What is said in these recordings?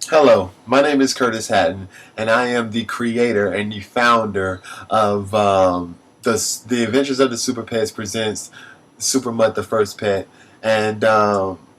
Hello, my name is Curtis Hatten, and I am the creator and the founder of the Adventures of the Super Pets presents Super Mutt the First Pet. And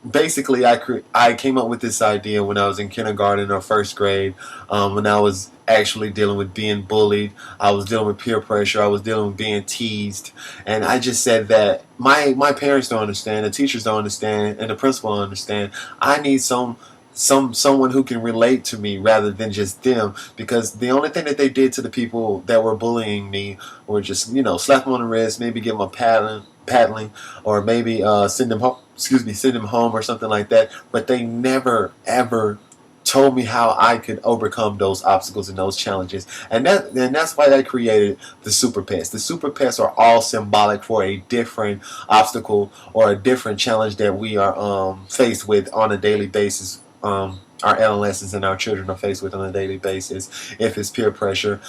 basically, I came up with this idea when I was in kindergarten or first grade, when I was actually dealing with being bullied. I was dealing with peer pressure. I was dealing with being teased, and I just said that my parents don't understand, the teachers don't understand, and the principal don't understand. I need someone who can relate to me rather than just them, because the only thing that they did to the people that were bullying me were just slap them on the wrist, maybe give them a paddling, or maybe send them home, send them home or something like that. But they never ever told me how I could overcome those obstacles and those challenges. And that's why I created the Super Pets. The Super Pets are all symbolic for a different obstacle or a different challenge that we are faced with on a daily basis. Our adolescents and our children are faced with on a daily basis. If it's peer pressure,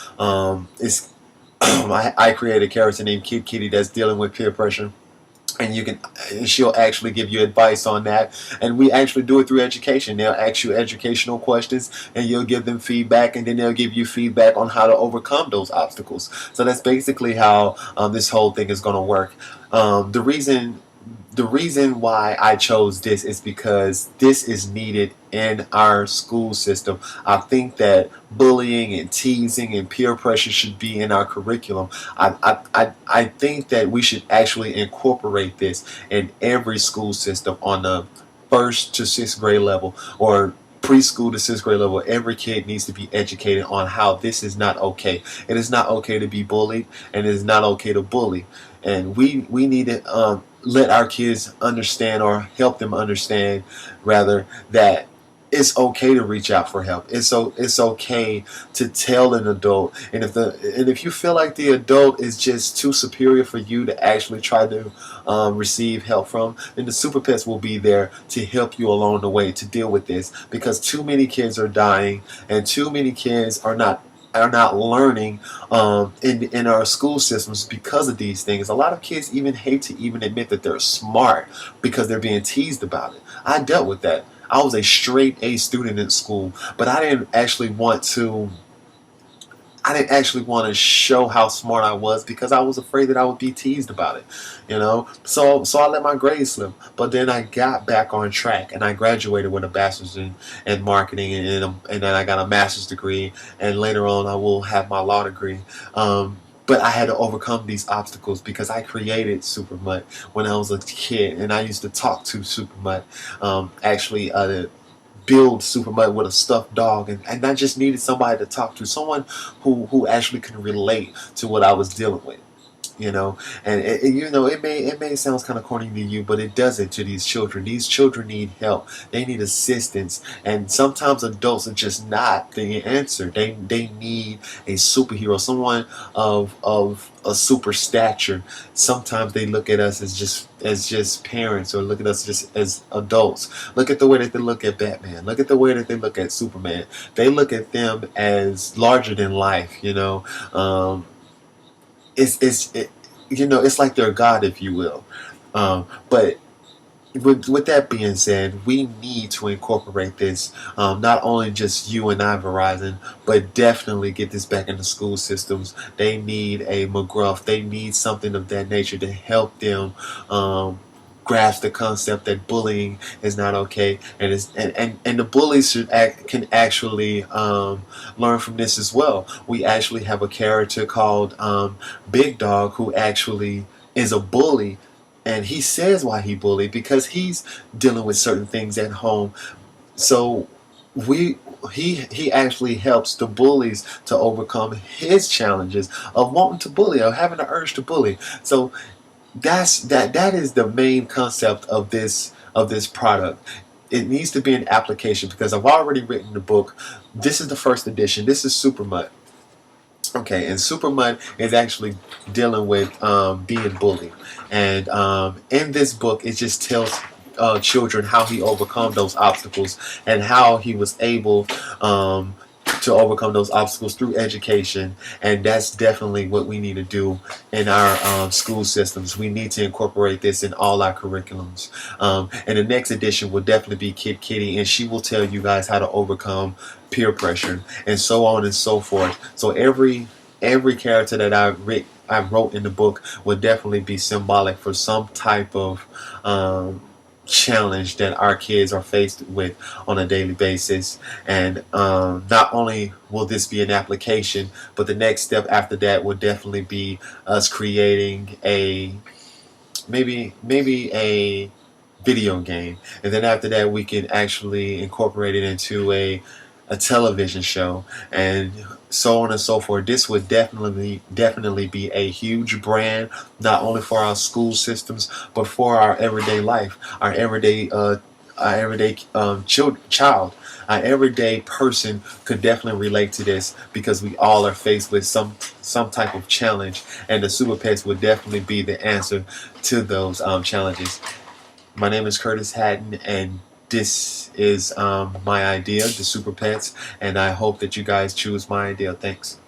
it's I created a character named Kid Kitty that's dealing with peer pressure, and she'll actually give you advice on that. And we actually do it through education. They'll ask you educational questions, and you'll give them feedback, and then they'll give you feedback on how to overcome those obstacles. So that's basically how this whole thing is going to work. The reason why I chose this is because this is needed in our school system. I think that bullying and teasing and peer pressure should be in our curriculum. I think that we should actually incorporate this in every school system on the first to sixth grade level, or preschool to sixth grade level. Every kid needs to be educated on how this is not okay. It is not okay to be bullied, and it is not okay to bully. And we need to let our kids understand, or help them understand rather, that it's okay to reach out for help. It's okay to tell an adult. And if you feel like the adult is just too superior for you to actually try to receive help from, then the Super Pets will be there to help you along the way to deal with this. Because too many kids are dying, and too many kids are not learning in our school systems because of these things. A lot of kids even hate to even admit that they're smart because they're being teased about it. I dealt with that. I was a straight A student in school, but I didn't actually want to show how smart I was, because I was afraid that I would be teased about it, So I let my grades slip. But then I got back on track, and I graduated with a bachelor's in marketing, and then I got a master's degree, and later on I will have my law degree. But I had to overcome these obstacles because I created Super Mutt when I was a kid, and I used to talk to Super Mutt. Actually, build Super Mutt with a stuffed dog, and I just needed somebody to talk to, someone who actually can relate to what I was dealing with. And it may sound kind of corny to you, but it doesn't to these children. These children need help. They need assistance, and sometimes adults are just not the answer. They need a superhero, someone of a super stature. Sometimes they look at us as just parents, or look at us just as adults. Look at the way that they look at Batman. Look at the way that they look at Superman. They look at them as larger than life. It's like they're God, if you will. But with that being said, we need to incorporate this. Not only just you and I, Verizon, but definitely get this back in the school systems. They need a McGruff. They need something of that nature to help them grasp the concept that bullying is not okay, and the bullies can actually learn from this as well. We actually have a character called Big Dog, who actually is a bully, and he says why he bullied, because he's dealing with certain things at home. So we he actually helps the bullies to overcome his challenges of wanting to bully, or having the urge to bully. So that is the main concept of this product. It needs to be an application, because I've already written the book. This is the first edition. This is Super Mutt. Okay, and Super Mutt is actually dealing with being bullied, and in this book, it just tells children how he overcome those obstacles, and how he was able to overcome those obstacles through education, and that's definitely what we need to do in our school systems. We need to incorporate this in all our curriculums. And the next edition will definitely be Kid Kitty, and she will tell you guys how to overcome peer pressure and so on and so forth. So every character that I wrote in the book would definitely be symbolic for some type of challenge that our kids are faced with on a daily basis. And not only will this be an application, but the next step after that would definitely be us creating a maybe a video game, and then after that we can actually incorporate it into a television show, and so on and so forth. This would definitely be a huge brand, not only for our school systems, but for our everyday life, our everyday child. Our everyday person could definitely relate to this because we all are faced with some type of challenge, and the Super Pets would definitely be the answer to those challenges. My name is Curtis Hatten, and this is my idea, the Super Pets, and I hope that you guys choose my idea. Thanks.